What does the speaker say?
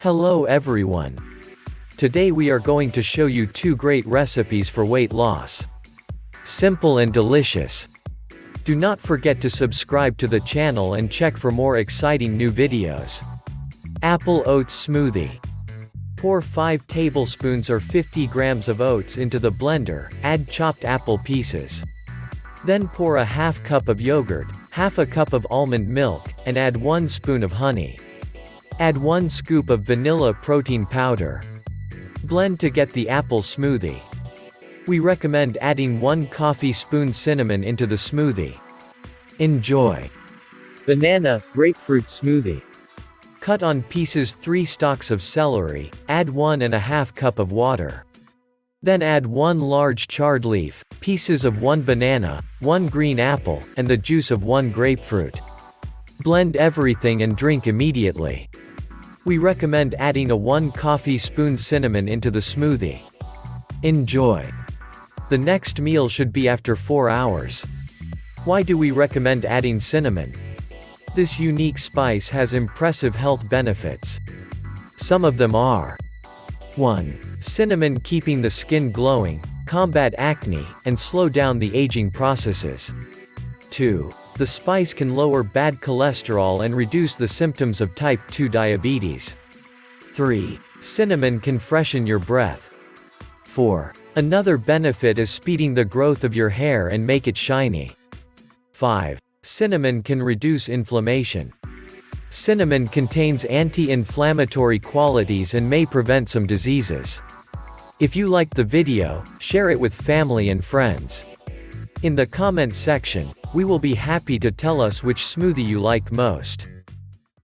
Hello everyone. Today we are going to show you two great recipes for weight loss. Simple and delicious. Do not forget to subscribe to the channel and check for more exciting new videos. Apple Oats Smoothie. Pour 5 tablespoons or 50 grams of oats into the blender, add chopped apple pieces. Then pour a half cup of yogurt, half a cup of almond milk, and add 1 spoon of honey. Add 1 scoop of vanilla protein powder. Blend to get the apple smoothie. We recommend adding 1 coffee spoon cinnamon into the smoothie. Enjoy. Banana, grapefruit smoothie. Cut on pieces 3 stalks of celery, add 1½ cup of water. Then add 1 large charred leaf, pieces of 1 banana, 1 green apple, and the juice of 1 grapefruit. Blend everything and drink immediately. We recommend adding a 1 coffee spoon cinnamon into the smoothie. Enjoy. The next meal should be after 4 hours. Why do we recommend adding cinnamon? This unique spice has impressive health benefits. Some of them are: 1. Cinnamon keeping the skin glowing, combat acne, and slow down the aging processes. 2. The spice can lower bad cholesterol and reduce the symptoms of type 2 diabetes. 3. Cinnamon can freshen your breath. 4. Another benefit is speeding the growth of your hair and make it shiny. 5. Cinnamon can reduce inflammation. Cinnamon contains anti-inflammatory qualities and may prevent some diseases. If you liked the video, share it with family and friends. In the comment section, we will be happy to tell us which smoothie you like most.